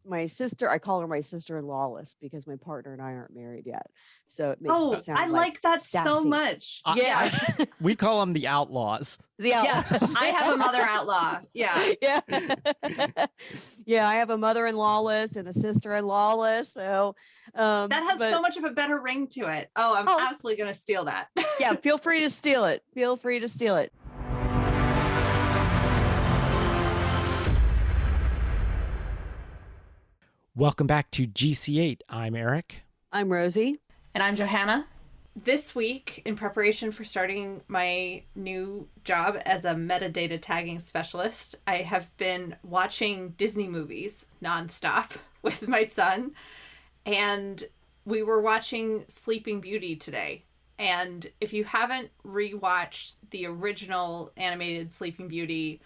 my sister, I call her my sister-in-lawless because my partner and I aren't married yet. So it makes Oh, it sound I like that sassy. so much. Yeah. We call them the outlaws. The outlaws. Yes, I have a mother outlaw. Yeah. Yeah. Yeah, I have a mother-in-lawless and a sister-in-lawless. So that has so much of a better ring to it. Oh, I'm absolutely going to steal that. Yeah, feel free to steal it. Feel free to steal it. Welcome back to GC8. I'm Eric. I'm Rosie. And I'm Johanna. This week, in preparation for starting my new job as a metadata tagging specialist, I have been watching Disney movies nonstop with my son. And we were watching Sleeping Beauty today. And if you haven't rewatched the original animated Sleeping Beauty,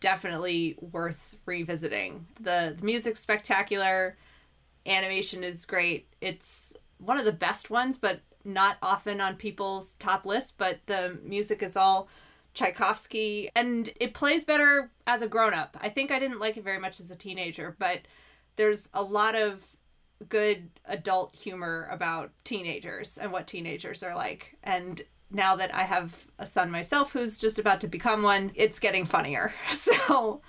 definitely worth revisiting. The music's spectacular. Animation is great. It's one of the best ones, but not often on people's top list. But the music is all Tchaikovsky, and it plays better as a grown-up. I think I didn't like it very much as a teenager, but there's a lot of good adult humor about teenagers and what teenagers are like. And now that I have a son myself who's just about to become one, it's getting funnier. So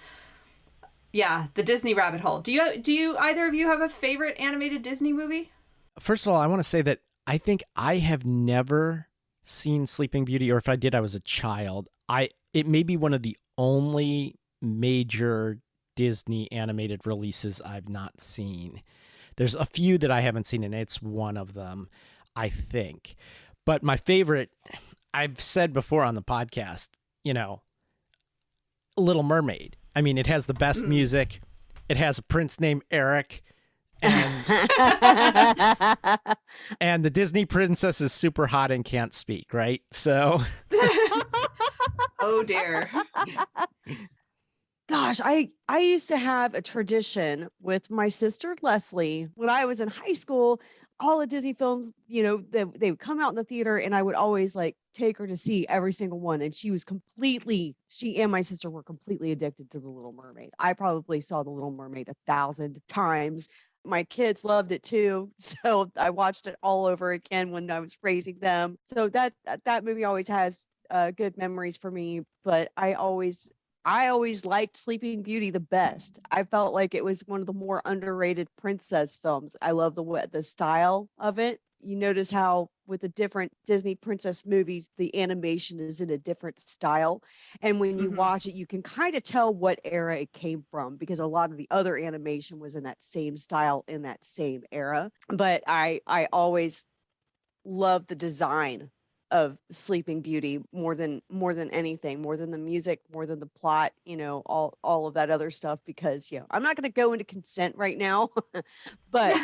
yeah, the Disney rabbit hole. Do you either of you have a favorite animated Disney movie? First of all, I want to say that I think I have never seen Sleeping Beauty, or if I did, I was a child. It may be one of the only major Disney animated releases I've not seen. There's a few that I haven't seen, and it's one of them, I think. But my favorite, I've said before on the podcast, Little Mermaid. I mean, it has the best music. It has a prince named Eric. And, and the Disney princess is super hot and can't speak, right? So. Oh, dear. Gosh, I used to have a tradition with my sister Leslie when I was in high school. All the Disney films, they would come out in the theater, and I would always take her to see every single one. And she and my sister were completely addicted to The Little Mermaid. I probably saw The Little Mermaid 1,000 times. My kids loved it too, so I watched it all over again when I was raising them. So that movie always has good memories for me. But I always liked Sleeping Beauty the best. I felt like it was one of the more underrated princess films. I love the style of it. You notice how with the different Disney princess movies, the animation is in a different style. And when you watch it, you can kind of tell what era it came from, because a lot of the other animation was in that same style in that same era. But I always love the design of Sleeping Beauty more than anything, more than the music, more than the plot, all of that other stuff, because I'm not going to go into consent right now, but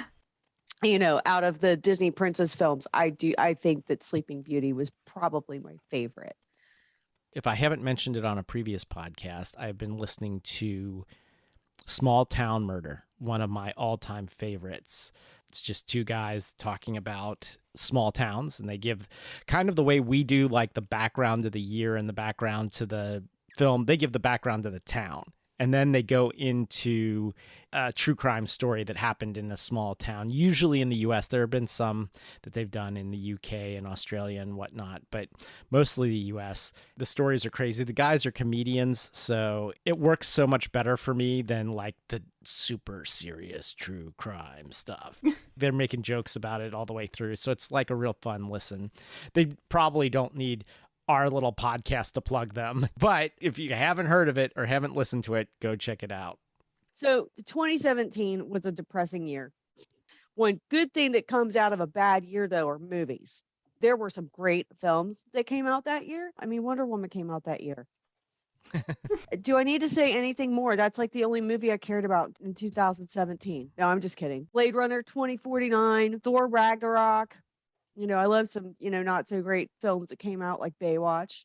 out of the Disney princess films, I think that Sleeping Beauty was probably my favorite. If I haven't mentioned it on a previous podcast, I've been listening to Small Town Murder, one of my all-time favorites. It's just two guys talking about small towns, and they give kind of the way we do, like the background of the year and the background to the film. They give the background to the town, and then they go into a true crime story that happened in a small town, usually in the U.S. There have been some that they've done in the U.K. and Australia and whatnot, but mostly the U.S. The stories are crazy. The guys are comedians, so it works so much better for me than like the super serious true crime stuff. They're making jokes about it all the way through, so it's like a real fun listen. They probably don't need our little podcast to plug them, but if you haven't heard of it or haven't listened to it, go check it out. So 2017 was a depressing year. One good thing that comes out of a bad year, though, are movies. There were some great films that came out that year. I mean, Wonder Woman came out that year. Do I need to say anything more? That's like the only movie I cared about in 2017. No, I'm just kidding. Blade Runner 2049, Thor Ragnarok. I love some, not so great films that came out like Baywatch.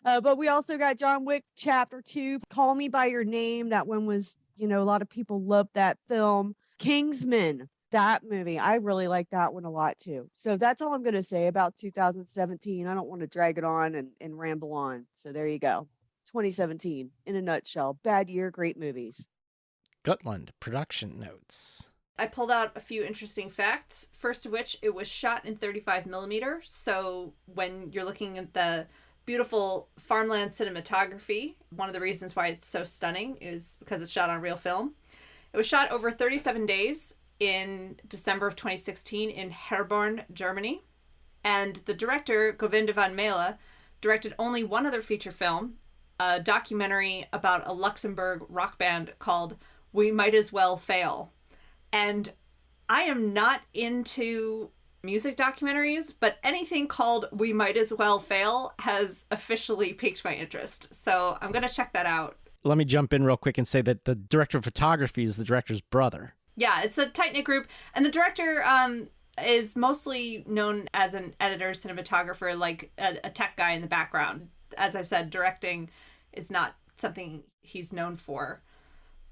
But we also got John Wick Chapter 2, Call Me by Your Name. That one was, a lot of people loved that film. Kingsman, that movie, I really like that one a lot too. So that's all I'm going to say about 2017. I don't want to drag it on and ramble on. So there you go. 2017 in a nutshell. Bad year, great movies. Gutland, production notes. I pulled out a few interesting facts. First of which, it was shot in 35 millimeter. So when you're looking at the beautiful farmland cinematography, one of the reasons why it's so stunning is because it's shot on real film. It was shot over 37 days in December of 2016 in Herborn, Germany. And the director, Govinda van Melle, directed only one other feature film, a documentary about a Luxembourg rock band called We Might As Well Fail. And I am not into music documentaries, but anything called We Might As Well Fail has officially piqued my interest. So I'm going to check that out. Let me jump in real quick and say that the director of photography is the director's brother. Yeah, it's a tight-knit group. And the director is mostly known as an editor, cinematographer, like a tech guy in the background. As I said, directing is not something he's known for.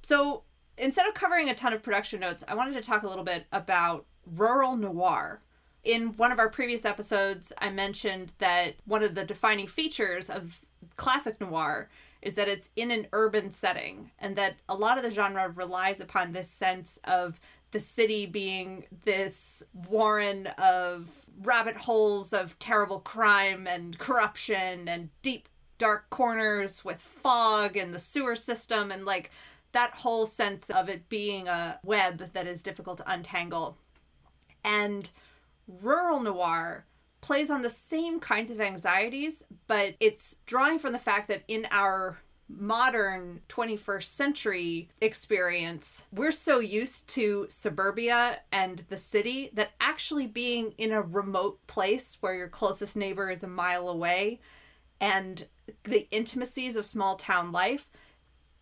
So instead of covering a ton of production notes, I wanted to talk a little bit about rural noir. In one of our previous episodes, I mentioned that one of the defining features of classic noir is that it's in an urban setting, and that a lot of the genre relies upon this sense of the city being this warren of rabbit holes of terrible crime and corruption and deep, dark corners with fog and the sewer system, and like that whole sense of it being a web that is difficult to untangle. And rural noir plays on the same kinds of anxieties, but it's drawing from the fact that in our modern 21st century experience, we're so used to suburbia and the city that actually being in a remote place where your closest neighbor is a mile away and the intimacies of small town life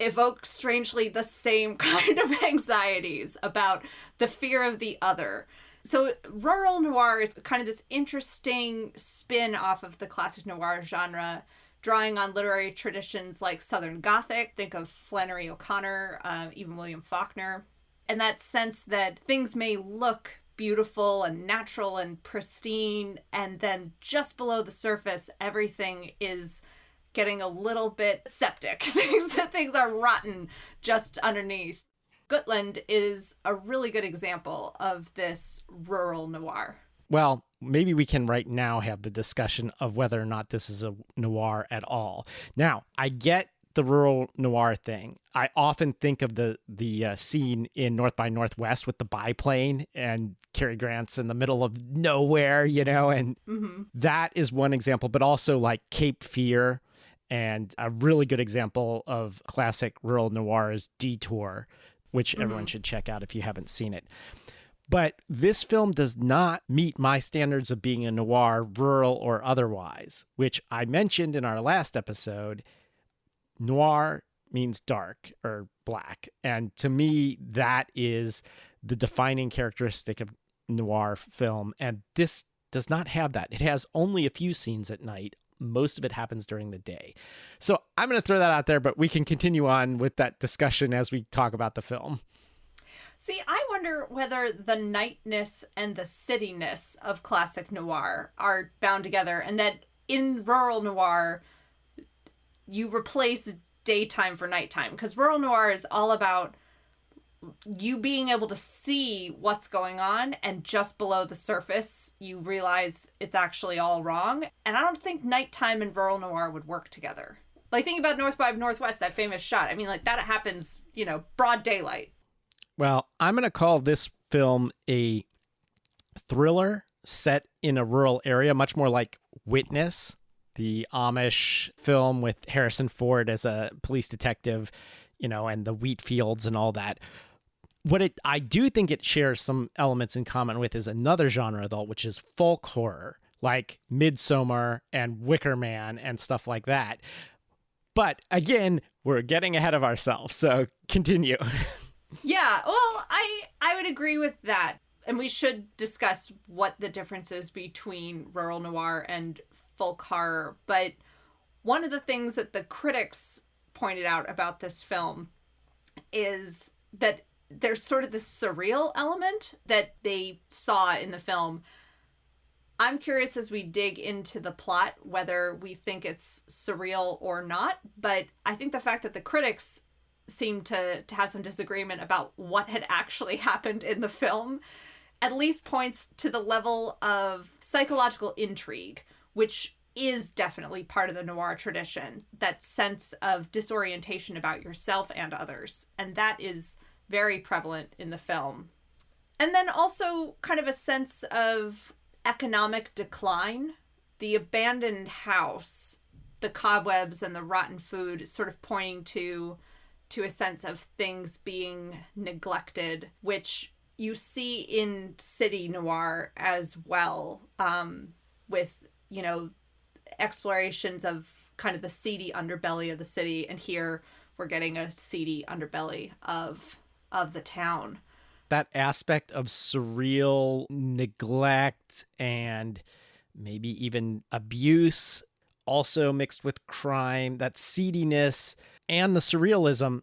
evokes strangely the same kind of anxieties about the fear of the other. So rural noir is kind of this interesting spin off of the classic noir genre, drawing on literary traditions like Southern Gothic, think of Flannery O'Connor, even William Faulkner, and that sense that things may look beautiful and natural and pristine, and then just below the surface, everything is getting a little bit septic. Things are rotten just underneath. Gutland is a really good example of this rural noir. Well, maybe we can right now have the discussion of whether or not this is a noir at all. Now, I get the rural noir thing. I often think of the scene in North by Northwest with the biplane and Cary Grant's in the middle of nowhere, and that is one example, but also like Cape Fear, and a really good example of classic rural noir is Detour, which everyone should check out if you haven't seen it. But this film does not meet my standards of being a noir, rural or otherwise, which I mentioned in our last episode. Noir means dark or black. And to me, that is the defining characteristic of noir film. And this does not have that. It has only a few scenes at night. Most of it happens during the day. So I'm going to throw that out there, but we can continue on with that discussion as we talk about the film. See, I wonder whether the nightness and the cityness of classic noir are bound together, and that in rural noir, you replace daytime for nighttime. Because rural noir is all about you being able to see what's going on, and just below the surface, you realize it's actually all wrong. And I don't think nighttime and rural noir would work together. Like, think about North by Northwest, that famous shot. I mean, like, that happens, broad daylight. Well, I'm going to call this film a thriller set in a rural area, much more like Witness, the Amish film with Harrison Ford as a police detective, and the wheat fields and all that. I do think it shares some elements in common with is another genre, though, which is folk horror, like Midsommar and Wicker Man and stuff like that. But again, we're getting ahead of ourselves, so continue. Yeah, well, I would agree with that. And we should discuss what the difference is between rural noir and folk horror. But one of the things that the critics pointed out about this film is that there's sort of this surreal element that they saw in the film. I'm curious as we dig into the plot whether we think it's surreal or not, but I think the fact that the critics seem to have some disagreement about what had actually happened in the film at least points to the level of psychological intrigue, which is definitely part of the noir tradition, that sense of disorientation about yourself and others. And that is very prevalent in the film. And then also kind of a sense of economic decline. The abandoned house, the cobwebs and the rotten food sort of pointing to a sense of things being neglected, which you see in city noir as well, with, you know, explorations of kind of the seedy underbelly of the city. And here we're getting a seedy underbelly of the town. That aspect of surreal neglect and maybe even abuse, also mixed with crime, that seediness and the surrealism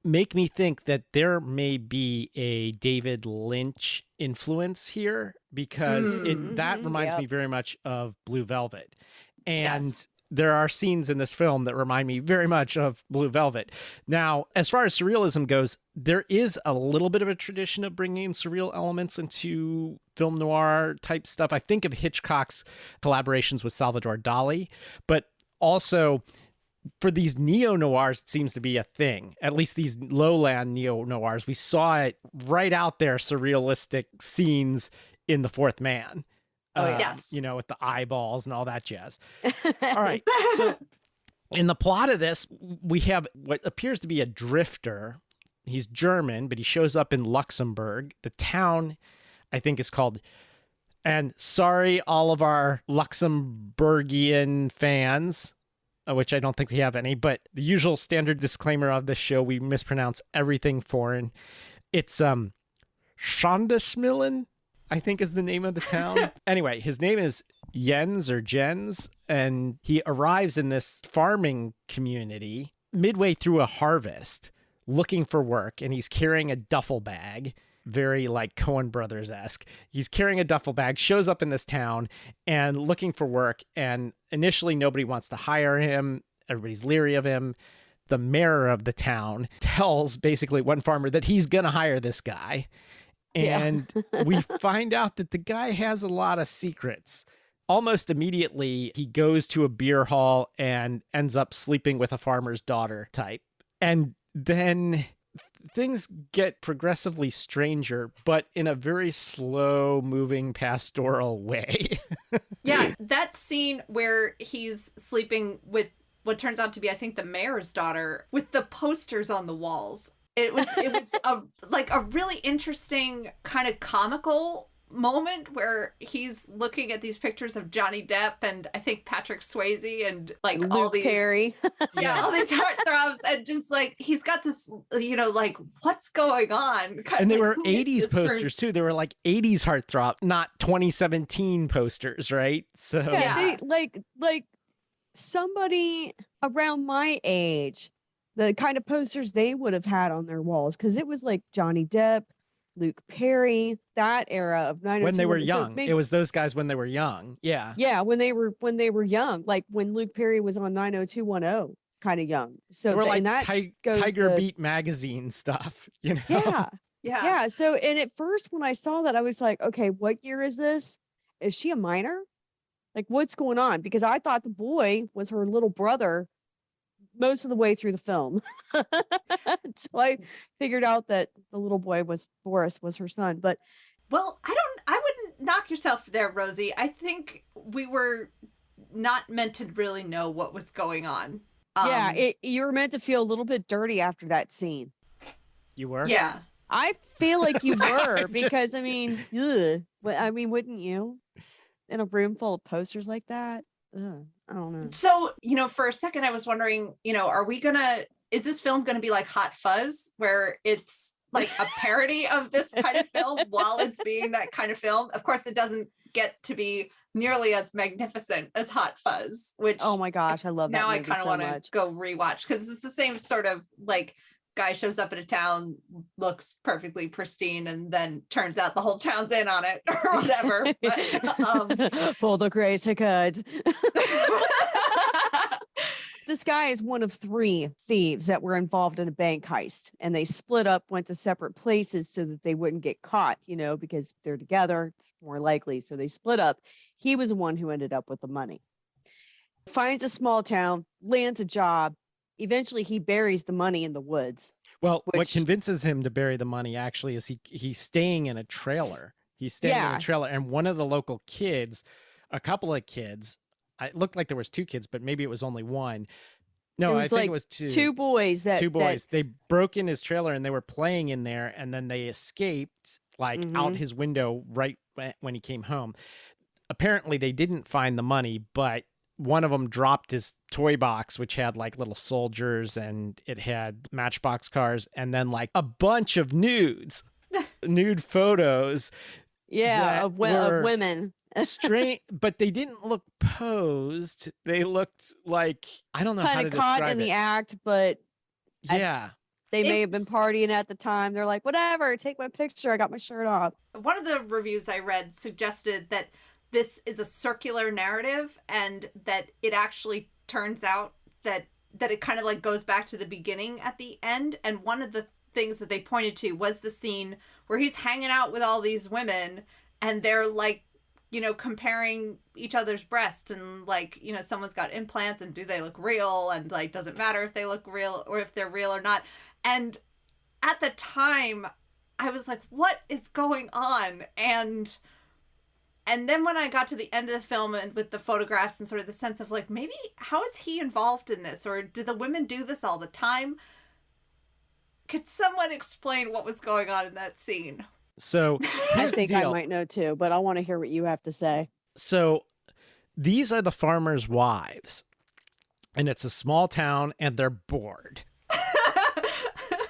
make me think that there may be a David Lynch influence here, because that reminds me very much of Blue Velvet. And there are scenes in this film that remind me very much of Blue Velvet. Now, as far as surrealism goes, there is a little bit of a tradition of bringing surreal elements into film noir type stuff. I think of Hitchcock's collaborations with Salvador Dali, but also for these neo-noirs, it seems to be a thing. At least these lowland neo-noirs. We saw it right out there, surrealistic scenes in The Fourth Man. Yes. You know, with the eyeballs and all that jazz. All right. So in the plot of this, we have what appears to be a drifter. He's German, but he shows up in Luxembourg. The town, I think, is called, and sorry, all of our Luxembourgian fans, which I don't think we have any, but the usual standard disclaimer of this show, we mispronounce everything foreign. It's Schondesmillen, I think is the name of the town. Anyway, his name is Jens or Jens, and he arrives in this farming community midway through a harvest looking for work, and he's carrying a duffel bag, very like Coen Brothers-esque. He's carrying a duffel bag, shows up in this town and looking for work, and initially nobody wants to hire him. Everybody's leery of him. The mayor of the town tells basically one farmer that he's going to hire this guy. And we find out that the guy has a lot of secrets. Almost immediately, he goes to a beer hall and ends up sleeping with a farmer's daughter type. And then things get progressively stranger, but in a very slow-moving pastoral way. Yeah, that scene where he's sleeping with what turns out to be, I think, the mayor's daughter, with the posters on the walls. It was a really interesting kind of comical moment where he's looking at these pictures of Johnny Depp and I think Patrick Swayze and like Luke all these Perry. all these heartthrobs, and just like he's got this, you know, like what's going on? And they were 80s posters too. They were like 80s heartthrob, not 2017 posters, right? So They, like somebody around my age, the kind of posters they would have had on their walls, because it was like Johnny Depp, Luke Perry, that era of 90210. when they were So young. It was those guys when they were young. Yeah. Yeah, when they were young, like when Luke Perry was on 90210, kind of young. So They were like and that goes Tiger to- Beat magazine stuff, you know? Yeah. Yeah. Yeah. So, and at first when I saw that, I was like, okay, what year is this? Is she a minor? Like, what's going on? Because I thought the boy was her little brother most of the way through the film. So I figured out that the little boy was Boris was her son. But Well, I wouldn't knock yourself there, Rosie. I think we were not meant to really know what was going on. you were meant to feel a little bit dirty after that scene. You were? Yeah. I feel like you were just- because I mean, ugh. I mean, wouldn't you? In a room full of posters like that? Ugh, I don't know. So, you know, for a second I was wondering, you know, is this film going to be like Hot Fuzz, where it's like a parody of this kind of film while it's being that kind of film? Of course, it doesn't get to be nearly as magnificent as Hot Fuzz, which Oh my gosh, I love that now I movie kind of so want much. to go rewatch, because it's the same sort of like guy shows up in a town, looks perfectly pristine, and then turns out the whole town's in on it or whatever. But, for the greater good. This guy is one of 3 thieves that were involved in a bank heist, and they split up, went to separate places so that they wouldn't get caught, because they're together, it's more likely. So they split up. He was the one who ended up with the money. Finds a small town, lands a job. Eventually, he buries the money in the woods. Well, what convinces him to bury the money actually is he's staying in a trailer. He's staying in a trailer, and one of the local kids, a couple of kids, it looked like there was 2 kids, but maybe it was only one. No, I think it was 2. 2 boys. 2 boys. They broke in his trailer and they were playing in there, and then they escaped out his window right when he came home. Apparently, they didn't find the money, but one of them dropped his toy box, which had little soldiers and it had Matchbox cars, and then a bunch of nude photos. Yeah, of women. Strange, but they didn't look posed. They looked like, I don't know how to describe it. Kind of caught in the act, but yeah. They may have been partying at the time. They're like, whatever, take my picture. I got my shirt off. One of the reviews I read suggested that this is a circular narrative, and that it actually turns out that it kind of goes back to the beginning at the end. And one of the things that they pointed to was the scene where he's hanging out with all these women, and they're comparing each other's breasts, and someone's got implants, and do they look real, and doesn't matter if they look real or if they're real or not. And at the time I was like, what is going on? And then when I got to the end of the film, and with the photographs and sort of the sense of maybe how is he involved in this, or do the women do this all the time? Could someone explain what was going on in that scene? So I think I might know too, but I want to hear what you have to say. So these are the farmers' wives, and it's a small town, and they're bored.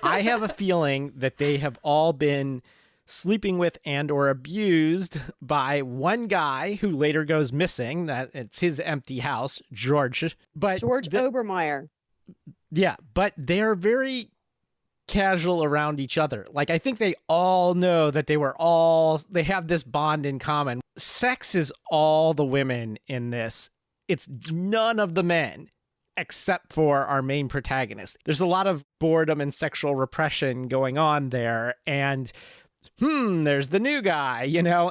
I have a feeling that they have all been sleeping with and or abused by one guy who later goes missing. That it's his empty house, George. But George Obermeyer. Yeah, but they are very casual around each other. I think they all know that they have this bond in common. Sex is all the women in this. It's none of the men, except for our main protagonist. There's a lot of boredom and sexual repression going on there, and there's the new guy,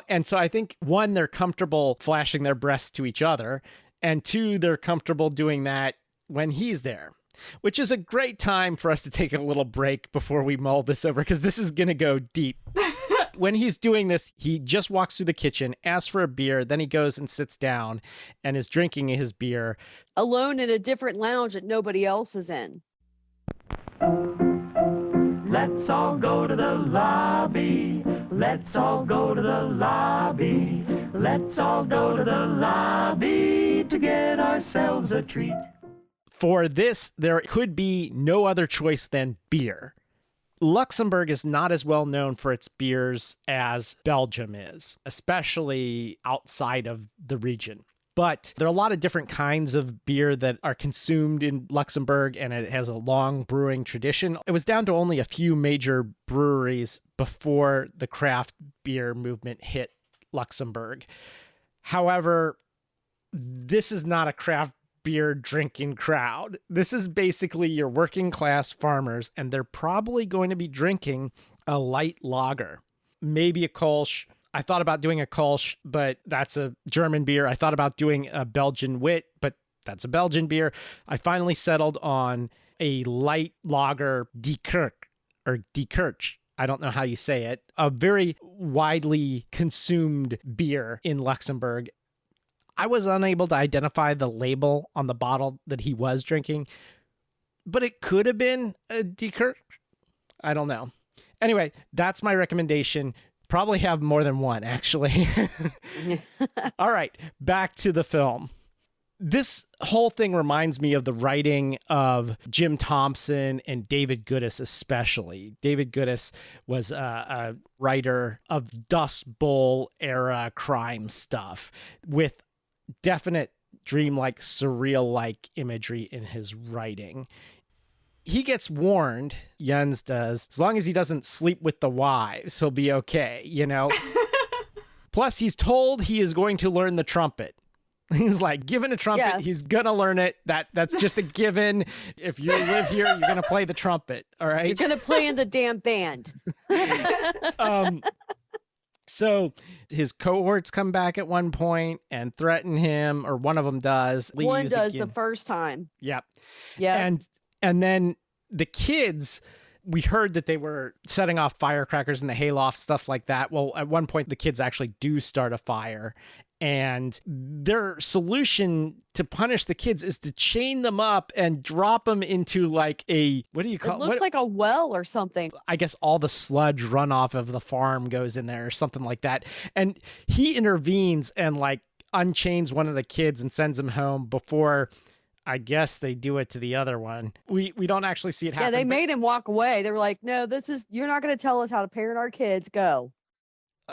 And so I think, 1, they're comfortable flashing their breasts to each other, and 2, they're comfortable doing that when he's there, which is a great time for us to take a little break before we mull this over, because this is going to go deep. When he's doing this, he just walks through the kitchen, asks for a beer, then he goes and sits down and is drinking his beer. Alone in a different lounge that nobody else is in. Let's all go to the lobby. Let's all go to the lobby. Let's all go to the lobby to get ourselves a treat. For this, there could be no other choice than beer. Luxembourg is not as well known for its beers as Belgium is, especially outside of the region. But there are a lot of different kinds of beer that are consumed in Luxembourg, and it has a long brewing tradition. It was down to only a few major breweries before the craft beer movement hit Luxembourg. However, this is not a craft beer drinking crowd. This is basically your working class farmers, and they're probably going to be drinking a light lager, maybe a Kolsch. I thought about doing a Kolsch, but that's a German beer. I thought about doing a Belgian Wit, but that's a Belgian beer. I finally settled on a light lager Die Kirch. I don't know how you say it. A very widely consumed beer in Luxembourg. I was unable to identify the label on the bottle that he was drinking, but it could have been a Die Kirch. I don't know. Anyway, that's my recommendation. Probably have more than one, actually. All right, back to the film. This whole thing reminds me of the writing of Jim Thompson and David Goodis especially. David Goodis was a writer of Dust Bowl era crime stuff with definite dreamlike, surreal-like imagery in his writing. he gets warned, Jens does, as long as he doesn't sleep with the wives, he'll be okay, you know? Plus, he's told he is going to learn the trumpet. He's like, given a trumpet, he's going to learn it. That's just a given. If you live here, you're going to play the trumpet, all right? You're going to play in the damn band. So his cohorts come back at one point and threaten him, or one of them does. One does the first time. Yep. Yeah. And then the kids, we heard that they were setting off firecrackers in the hayloft, stuff like that. Well, at one point, the kids actually do start a fire. And their solution to punish the kids is to chain them up and drop them into like a, what do you call it? It looks like a well or something. I guess all the sludge runoff of the farm goes in there or something like that. And he intervenes and like unchains one of the kids and sends him home before, I guess, they do it to the other one. We don't actually see it happen. Yeah, they made him walk away. They were like, no, you're not going to tell us how to parent our kids. Go.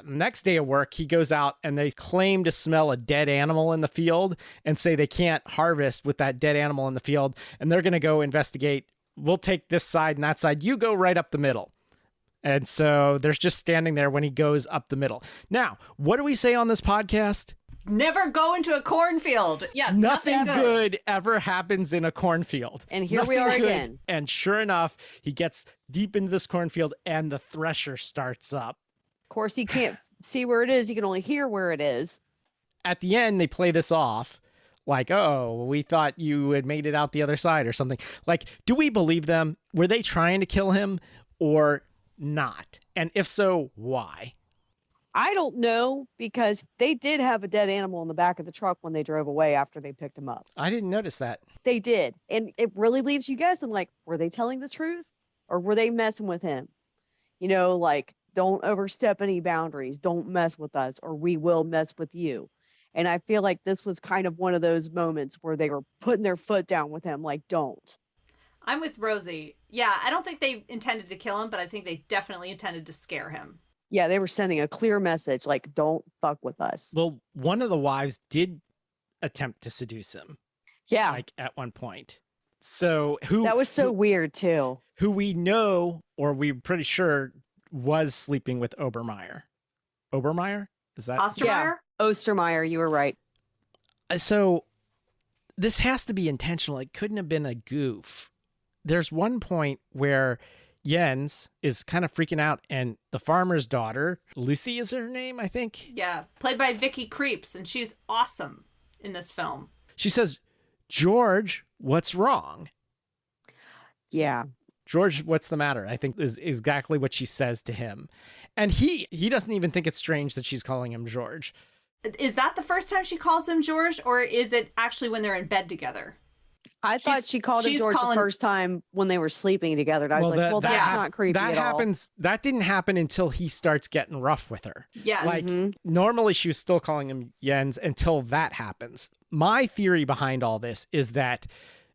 Next day of work, he goes out and they claim to smell a dead animal in the field and say they can't harvest with that dead animal in the field. And they're going to go investigate. We'll take this side and that side. You go right up the middle. And so there's just standing there when he goes up the middle. Now, what do we say on this podcast? Never go into a cornfield. Yes. Nothing good ever happens in a cornfield. And here we are again. And sure enough, he gets deep into this cornfield and the thresher starts up. Of course, he can't see where it is. He can only hear where it is. At the end, they play this off like, oh, we thought you had made it out the other side or something. Like, do we believe them? Were they trying to kill him or not? And if so, why? I don't know, because they did have a dead animal in the back of the truck when they drove away after they picked him up. I didn't notice that. They did. And it really leaves you guessing, like, were they telling the truth or were they messing with him? You know, like, don't overstep any boundaries. Don't mess with us or we will mess with you. And I feel like this was kind of one of those moments where they were putting their foot down with him, like, don't. I'm with Rosie. Yeah, I don't think they intended to kill him, but I think they definitely intended to scare him. Yeah, they were sending a clear message, like, don't fuck with us. Well, one of the wives did attempt to seduce him. Yeah. Like at one point. So that was so weird too. Who we know, or we're pretty sure, was sleeping with Obermeyer. Obermeyer? Is that Ostermeyer? Yeah. Ostermeyer, you were right. So this has to be intentional. It couldn't have been a goof. There's one point where Jens is kind of freaking out, and the farmer's daughter, Lucy is her name, I think. Yeah, played by Vicky Creeps, and she's awesome in this film. She says, George, what's wrong? Yeah. George, what's the matter? I think is exactly what she says to him. And he doesn't even think it's strange that she's calling him George. Is that the first time she calls him George, or is it actually when they're in bed together? I thought she called him George the first time when they were sleeping together. And I was like, that's not creepy that at happens. all. That didn't happen until he starts getting rough with her. Yes. Like, normally she was still calling him Jens until that happens. My theory behind all this is that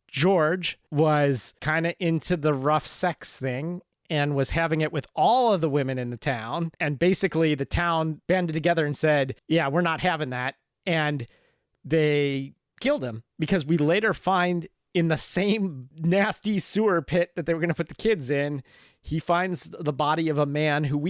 George was kind of into the rough sex thing and was having it with all of the women in the town. And basically the town banded together and said, yeah, we're not having that. And they killed him, because we later find in the same nasty sewer pit that they were going to put the kids in, he finds the body of a man who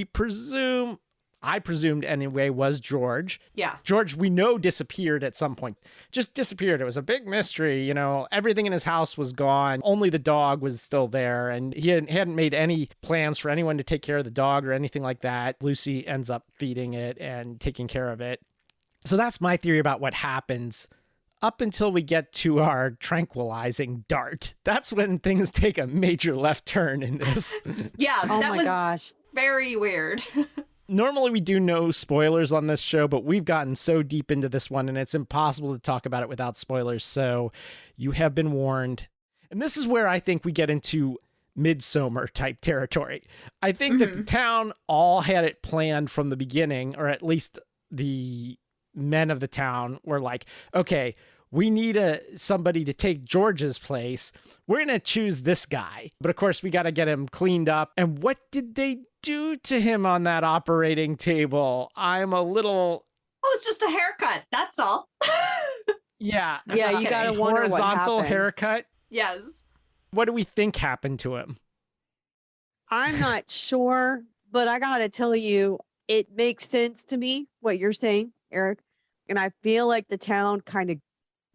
I presumed anyway, was George. Yeah. George, we know, disappeared at some point. Just disappeared. It was a big mystery. You know, everything in his house was gone. Only the dog was still there. And he hadn't made any plans for anyone to take care of the dog or anything like that. Lucy ends up feeding it and taking care of it. So that's my theory about what happens up until we get to our tranquilizing dart. That's when things take a major left turn in this. Yeah. Oh that my was gosh. very weird. Normally we do no spoilers on this show, but we've gotten so deep into this one and it's impossible to talk about it without spoilers. So you have been warned. And this is where I think we get into Midsommar type territory. I think that the town all had it planned from the beginning, or at least the men of the town were like, okay, we need somebody to take George's place. We're going to choose this guy. But of course, we got to get him cleaned up. And what did they do to him on that operating table? I'm a little... Oh, it's just a haircut. That's all. Yeah. Yeah, you got to wonder what horizontal happened. haircut. Yes. What do we think happened to him? I'm not sure, but I got to tell you, it makes sense to me what you're saying, Eric. And I feel like the town kind of,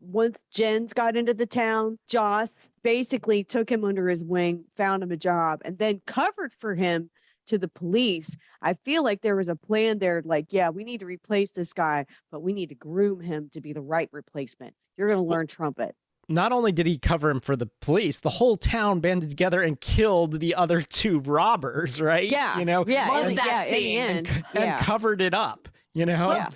once Jens got into the town, Joss basically took him under his wing, found him a job, and then covered for him to the police. I feel like there was a plan there, like, yeah, we need to replace this guy, but we need to groom him to be the right replacement. You're going to learn trumpet. Not only did he cover him for the police, the whole town banded together and killed the other two robbers, right? Yeah. You know, Yeah. Love And, that yeah, in the scene. end. and covered it up, you know? Yeah.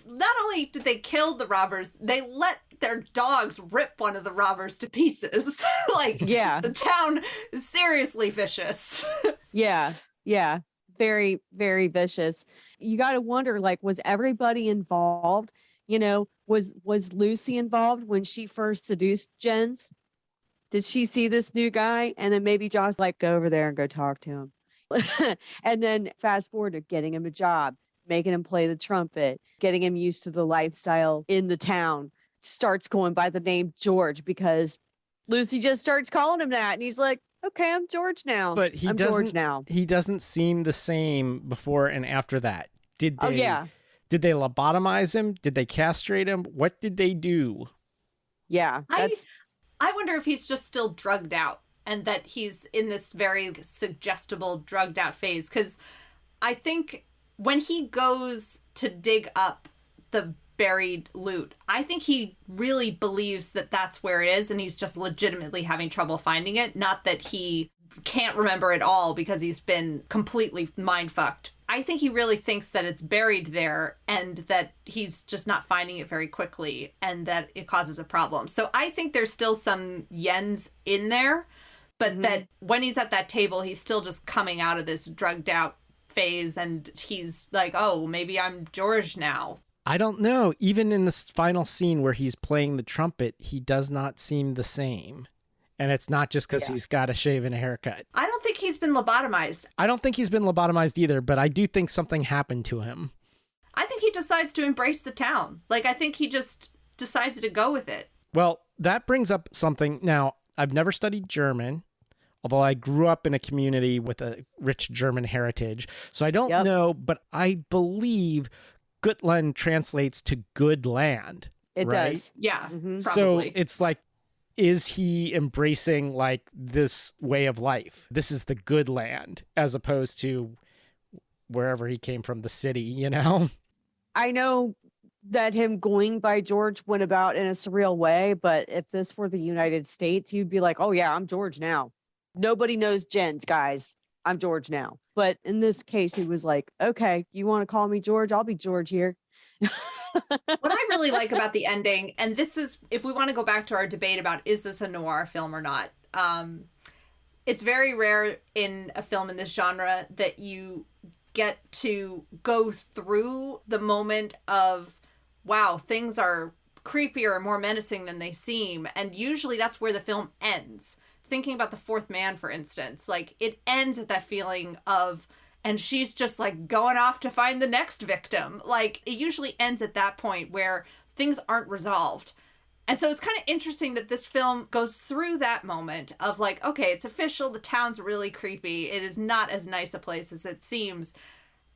Not only did they kill the robbers, they let their dogs rip one of the robbers to pieces. Like, Yeah. the town is seriously vicious. Yeah. Yeah. Very, very vicious. You got to wonder, like, was everybody involved? You know, was Lucy involved when she first seduced Jens? Did she see this new guy? And then maybe Josh, like, go over there and go talk to him. And then fast forward to getting him a job, making him play the trumpet, getting him used to the lifestyle in the town, starts going by the name George because Lucy just starts calling him that. And he's like, okay, I'm George now. But I'm George now. He doesn't seem the same before and after that. Did they? Oh, yeah. Did they lobotomize him? Did they castrate him? What did they do? Yeah. That's I wonder if he's just still drugged out and that he's in this very suggestible drugged out phase. Because I think when he goes to dig up the buried loot, I think he really believes that that's where it is, and he's just legitimately having trouble finding it. Not that he can't remember it all because he's been completely mind fucked. I think he really thinks that it's buried there and that he's just not finding it very quickly and that it causes a problem. So I think there's still some Jens in there, but that when he's at that table, he's still just coming out of this drugged out phase and he's like, oh, maybe I'm George now. I don't know. Even in this final scene where he's playing the trumpet, he does not seem the same. And it's not just because he's got a shave and a haircut. I don't think he's been lobotomized. I don't think he's been lobotomized either, but I do think something happened to him. I think he decides to embrace the town. Like, I think he just decides to go with it. Well, that brings up something. Now, I've never studied German, although I grew up in a community with a rich German heritage. So I don't know, but I believe Gutland translates to good land. it right? does. Yeah, Mhm. So probably. it's like, is he embracing like this way of life? This is the good land as opposed to wherever he came from, the city, you know? I know that him going by George went about in a surreal way, but if this were the United States, you'd be like, oh yeah, I'm George now. Nobody knows Jens, guys. I'm George now. But in this case, he was like, okay, you want to call me George? I'll be George here. What I really like about the ending, and this is, if we want to go back to our debate about is this a noir film or not, it's very rare in a film in this genre that you get to go through the moment of, wow, things are creepier and more menacing than they seem. And usually that's where the film ends. Thinking about The Fourth Man, for instance, like it ends at that feeling of, and she's just like going off to find the next victim. Like it usually ends at that point where things aren't resolved. And so it's kind of interesting that this film goes through that moment of like, okay, it's official. The town's really creepy. It is not as nice a place as it seems.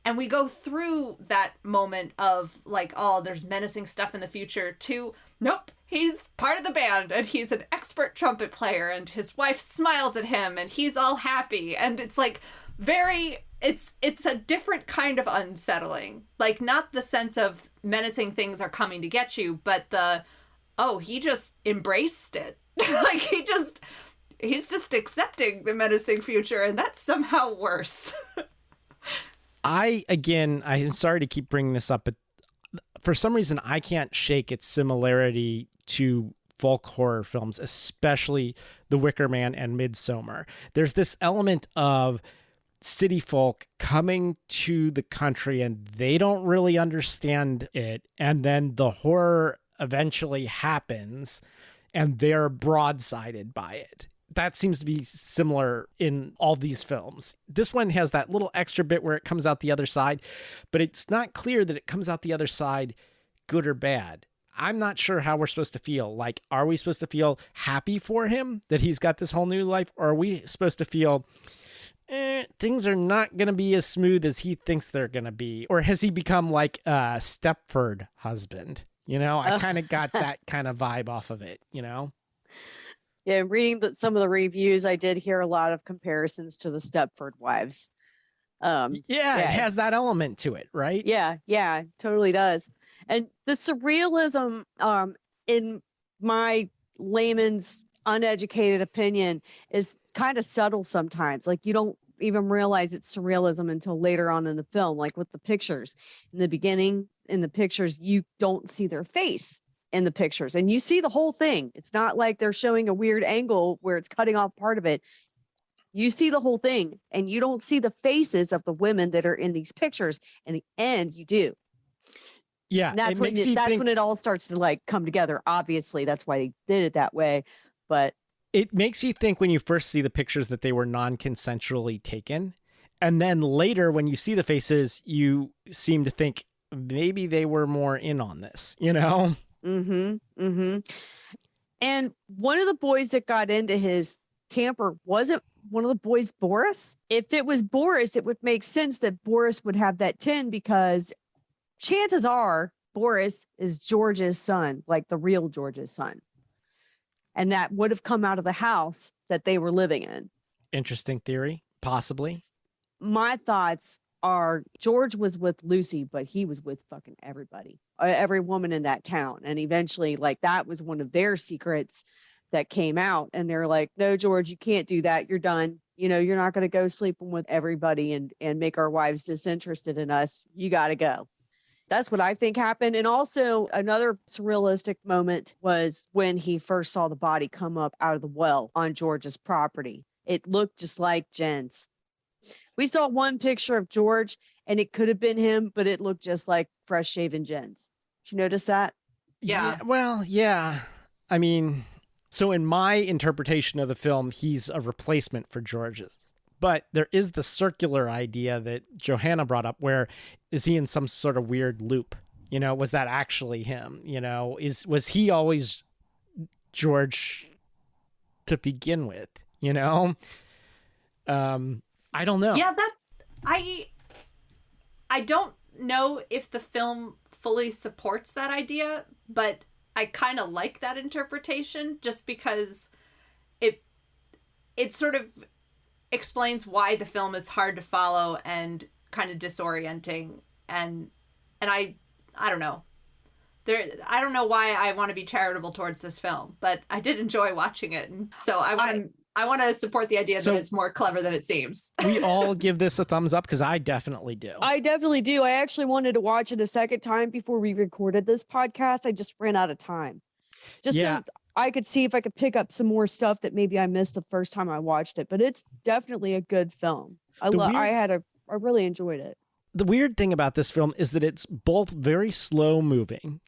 And we go through that moment of like, oh, there's menacing stuff in the future to, nope, he's part of the band and he's an expert trumpet player and his wife smiles at him and he's all happy. And it's like very, it's a different kind of unsettling. Like not the sense of menacing things are coming to get you, but the, oh, he just embraced it. Like he's just accepting the menacing future and that's somehow worse. I'm sorry to keep bringing this up, but for some reason I can't shake its similarity to folk horror films, especially The Wicker Man and Midsommar. There's this element of city folk coming to the country and they don't really understand it. And then the horror eventually happens and they're broadsided by it. That seems to be similar in all these films. This one has that little extra bit where it comes out the other side, but it's not clear that it comes out the other side good or bad. I'm not sure how we're supposed to feel. Like, are we supposed to feel happy for him that he's got this whole new life? Or are we supposed to feel things are not going to be as smooth as he thinks they're going to be? Or has he become like a Stepford husband? You know, I kind of got that kind of vibe off of it, you know? Yeah, reading some of the reviews, I did hear a lot of comparisons to the Stepford Wives. It has that element to it, right? Yeah, totally does. And the surrealism, in my layman's uneducated opinion, is kind of subtle sometimes. Like, you don't even realize it's surrealism until later on in the film. Like with the pictures in the beginning, in the pictures, you don't see their face in the pictures, and you see the whole thing. It's not like they're showing a weird angle where it's cutting off part of it. You see the whole thing, and you don't see the faces of the women that are in these pictures. In the end, you do. Yeah, And that's when when it all starts to like come together. Obviously, that's why they did it that way. But it makes you think when you first see the pictures that they were non-consensually taken, and then later when you see the faces, you seem to think maybe they were more in on this. You know? And one of the boys that got into his camper wasn't one of the boys Boris. If it was Boris, it would make sense that Boris would have that tin, because chances are Boris is George's son, like the real George's son. And that would have come out of the house that they were living in. Interesting theory, possibly. My thoughts are George was with Lucy, but he was with fucking everybody, every woman in that town. And eventually, like, that was one of their secrets that came out. And they're like, no, George, you can't do that. You're done. You know, you're not going to go sleeping with everybody and make our wives disinterested in us. You got to go. That's what I think happened. And also another surrealistic moment was when he first saw the body come up out of the well on George's property. It looked just like Jen's. We saw one picture of George and it could have been him, but it looked just like fresh shaven Jen's. Did you notice that? Yeah. Well, yeah. I mean, so in my interpretation of the film, he's a replacement for George's. But there is the circular idea that Johanna brought up, where is he in some sort of weird loop? You know, was that actually him? You know, was he always George to begin with? You know? I don't know. Yeah, I don't know if the film fully supports that idea, but I kind of like that interpretation just because it sort of explains why the film is hard to follow and kind of disorienting, and I don't know. I don't know why I want to be charitable towards this film, but I did enjoy watching it, and so I want to support the idea that it's more clever than it seems. We all give this a thumbs up, because I definitely do. I definitely do. I actually wanted to watch it a second time before we recorded this podcast. I just ran out of time. So I could see if I could pick up some more stuff that maybe I missed the first time I watched it. But it's definitely a good film. I really enjoyed it. The weird thing about this film is that it's both very slow moving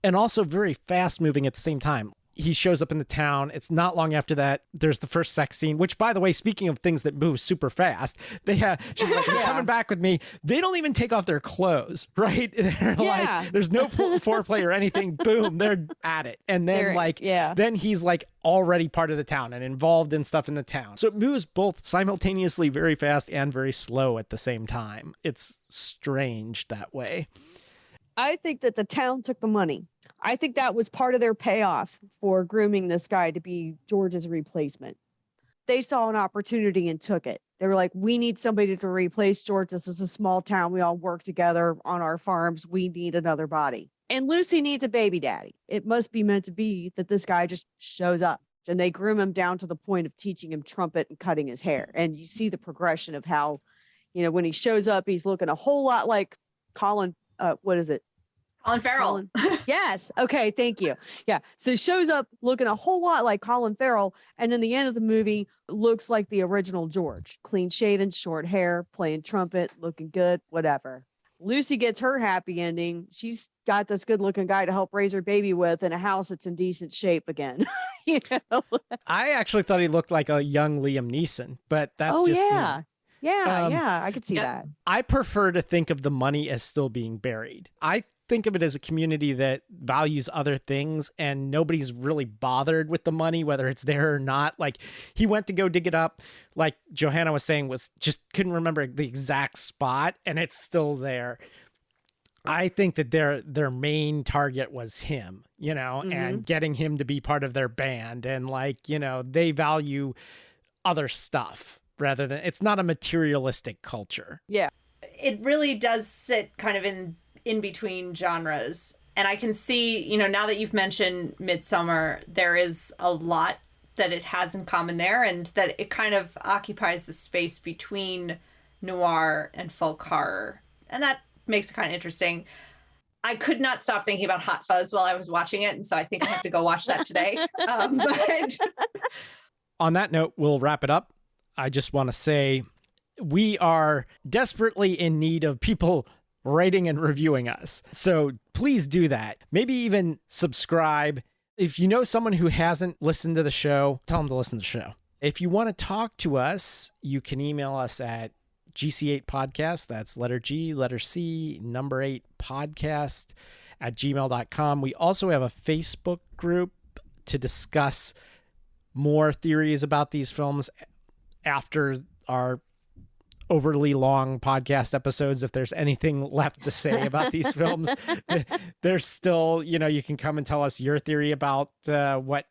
and also very fast moving at the same time. He shows up in the town. It's not long after that there's the first sex scene, which, by the way, speaking of things that move super fast, she's like, you're coming back with me. They don't even take off their clothes, right? They're like, there's no foreplay or anything. Boom, they're at it. And then then he's like already part of the town and involved in stuff in the town. So it moves both simultaneously very fast and very slow at the same time. It's strange that way. I think that the town took the money. I think that was part of their payoff for grooming this guy to be George's replacement. They saw an opportunity and took it. They were like, we need somebody to replace George. This is a small town. We all work together on our farms. We need another body. And Lucy needs a baby daddy. It must be meant to be that this guy just shows up. And they groom him down to the point of teaching him trumpet and cutting his hair. And you see the progression of how, you know, when he shows up, he's looking a whole lot like Colin. What is it? Colin Farrell. Yes. Okay. Thank you. Yeah. So he shows up looking a whole lot like Colin Farrell. And then the end of the movie looks like the original George. Clean shaven, short hair, playing trumpet, looking good, whatever. Lucy gets her happy ending. She's got this good looking guy to help raise her baby with in a house that's in decent shape again. You know? I actually thought he looked like a young Liam Neeson, but that's just me. Yeah, I could see that. I prefer to think of the money as still being buried. I think of it as a community that values other things, and nobody's really bothered with the money, whether it's there or not. Like, he went to go dig it up, like Johanna was saying, was just couldn't remember the exact spot, and it's still there. I think that their main target was him, you know, and getting him to be part of their band. And like, you know, they value other stuff rather than, it's not a materialistic culture. Yeah. It really does sit kind of in between genres. And I can see, you know, now that you've mentioned Midsommar, there is a lot that it has in common there, and that it kind of occupies the space between noir and folk horror. And that makes it kind of interesting. I could not stop thinking about Hot Fuzz while I was watching it, and so I think I have to go watch that today. But on that note, we'll wrap it up. I just want to say we are desperately in need of people writing and reviewing us. So please do that. Maybe even subscribe. If you know someone who hasn't listened to the show, tell them to listen to the show. If you want to talk to us, you can email us at GC8 podcast. That's letter G, letter C, number 8 podcast at gmail.com. We also have a Facebook group to discuss more theories about these films after our overly long podcast episodes. If there's anything left to say about these films, there's still, you know, you can come and tell us your theory about what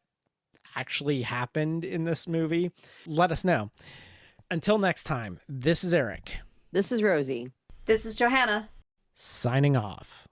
actually happened in this movie. Let us know. Until next time, this is Eric. This is Rosie. this is Johanna. Signing off.